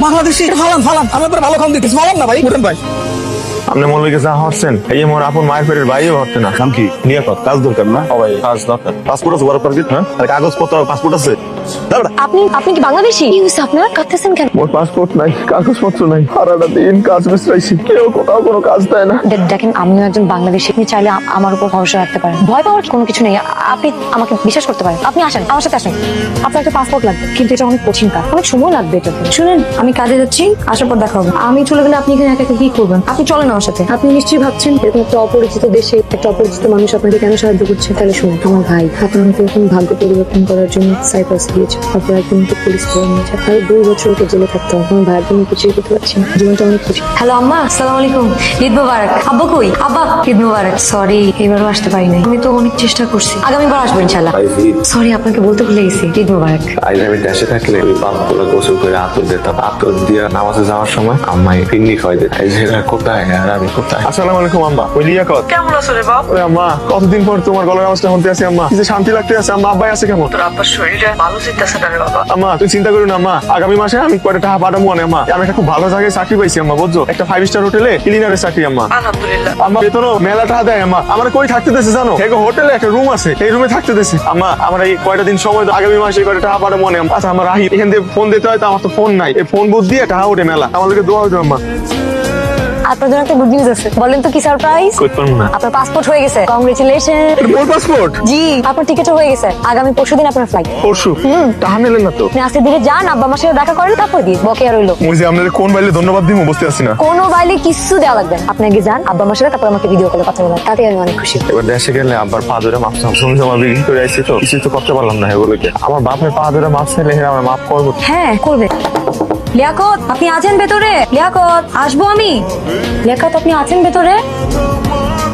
বাংলাদেশি ফালান ফালান আমি আপনার ভালো খাম দিতেছি ফালান না ভাই উঠেন ভাই আপনি মনে যা হচ্ছেন এই মোর আপন মায়ের পেটের ভাইও হচ্ছে না নাম কি নিয়াকত কাজ দরকার না ভাই কাজ দরকার পাসপোর্ট আছে বড় পারবি হ্যাঁ আর কাগজপত্র পাসপোর্ট আছে দাঁড়া আপনি আপনি কি বাংলাদেশি? কি হইছে আপনার? কাঁদতেছেন কেন? মোর পাসপোর্ট নাই কাগজপত্র নাই সারাটা দিন কাজ মিশাইছি কেউ কোথাও কোনো কাজ দেয় না দেখেন আমিও একজন বাংলাদেশি, আপনি চাইলে আমার উপর ভরসা রাখতে পারেন। ভয় পাওয়ার কোনো কিছু নেই, আপনি আমাকে বিশ্বাস করতে পারেন। আপনি আসেন, আমার সাথে আসেন। আপনার একটা পাসপোর্ট লাগবে, কিন্তু এটা অনেক কঠিন কাজ, অনেক সময় লাগবে এটাতে। শুনেন, আমি কাজে যাচ্ছি, আসার পর দেখা হবে। আমি চলে গেলে আপনি এখানে একা একা কি করবেন? আপনি চলেন আমার সাথে। আপনি নিশ্চয়ই ভাবছেন এরকম একটা অপরিচিত দেশে একটা অপরিচিত মানুষ আপনাকে কেন সাহায্য করছে। তাহলে শুনুন, আমার ভাই আপনাকে এখন ভাগ্য পরিবর্তন করার জন্য সাইপ্রাস গিয়েছে। আপনার একদম পুলিশ ধরে নিয়েছে, আর 2 বছর ওকে জেলে থাকতে হবে। আমার ভাই একদম কিছুই করতে পারছি না, জীবনটা অনেক খুশি। হ্যালো আম্মা, আসসালামু আলাইকুম। ঈদ মোবারক। আব্বা কই? আব্বা ঈদ মোবারক। সরি, এবারও আসতে পারি নাই, আমি তো অনেক চেষ্টা করছি, আগামীবার আসবো ইনশাল্লাহ। সরি, আপনাকে বলতে ভুলে গেছি, ঈদ মোবারক। আমি দেশে থাকলে ওই পাপগুলো গোসল করে আতর দিতাম, আতর দিয়ে নামাজে যাওয়ার সময় আম্মাই পিন্নি খাওয়াই দিত। এই যে কোথায় আর আমি কোথায়? আসসালামু আলাইকুম আম্মা ওই লিয়াকত কেমন আছো রে বাপ? ওরে আম্মা কতদিন পর তোমার গলার আওয়াজটা শুনতে আছি আম্মা কি যে শান্তি লাগতে আছে আম্মা আব্বাই আছে কেমন তোর আব্বার শরীরে ভালো চিন্তাছে না রে বাবা? আম্মা তুই চিন্তা করো না আম্মা আগামী মাসে আমি কয়টা টাকা পাঠাবো না আম্মা আমি একটা খুব ভালো জায়গায় চাকরি পাইছি আম্মা বুঝছো একটা 5 স্টার হোটেলে ক্লিনারের চাকরি আম্মা আলহামদুলিল্লাহ। আম্মা বেতনও মেলা টাকা দেয় আম্মা আমার কই থাকতে দেছে জানো এক হোটেলে একটা রুম আছে এই রুমে থাকতে দেছে আম্মা আমার এই কয়টা দিন সময় দাও, আগামী মাসে কয়টা টাকা পাঠাবো না আচ্ছা আমার রাহি এখান দিয়ে ফোন দিতে হয় তো আমার তো ফোন নাই এই ফোন বুঝ দিয়ে টাকা ওঠে মেলা আমাদেরকে দোয়া হইতো আম্মা আপনার জন্য একটা গুড নিউজ আছে। বলেন তো কি সারপ্রাইজ? কই পারবো না আপনার পাসপোর্ট হয়ে গেছে, কংগ্রেচুলেশন। মোর পাসপোর্ট জি, আপনার টিকিটও হয়ে গেছে, আগামী পরশুদিন আপনার ফ্লাইট। পরশু টাকা নিলেন না তো আপনি আজকে দিকে যান, আব্বা আমার সাথে দেখা করেন, তারপর দিন বকেয়া রইলো। মুই যে আপনাদের কোন বাইলে ধন্যবাদ দিব বুঝতে পারছি না কোনো বাইলে কিছু দেওয়া লাগবে না, আপনি আগে যান আব্বা আমার সাথে, তারপর আমাকে ভিডিও কলে কথা বলেন, তাতে আমি অনেক খুশি। এবার দেশে গেলে আব্বার পা ধরে মাপ চাও শুনছি আমার বিক্রি করে আইছি তো কিছু তো করতে পারলাম না এগুলোকে আমার বাপের পা ধরে মাপ চাইলে আমার মাপ করবো হ্যাঁ করবে। লিয়াকত আপনি আছেন ভেতরে? লিয়াকত আসবো আমি? লিয়াকত আপনি আছেন ভেতরে?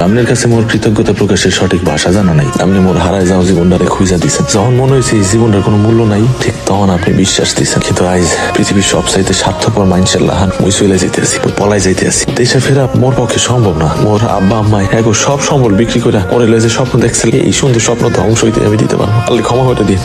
আপনার কাছে মোর কৃতজ্ঞতা প্রকাশের সঠিক ভাষা জানা নাই। আপনি মোর হারায় যাওয়া জীবনটারে খুঁজা দিচ্ছেন। যখন মনে হয়েছে এই জীবনটার কোনো মূল্য নাই, ঠিক তখন আপনি বিশ্বাস দিচ্ছেন। কিন্তু আজ পৃথিবীর সব চাইতে স্বার্থপর মানুষের লাহান মুই চলে যাইতেছি, পলাই যাইতেছি। দেশে ফেরা মোর পক্ষে সম্ভব না। মোর আব্বা আম্মাই এক সব সম্বল বিক্রি করে পরে লয়ে যে স্বপ্ন দেখছিল, এই সুন্দর স্বপ্ন ধ্বংস হইতে আমি দিতে পারবো। আল্লাহ ক্ষমা করে দিন।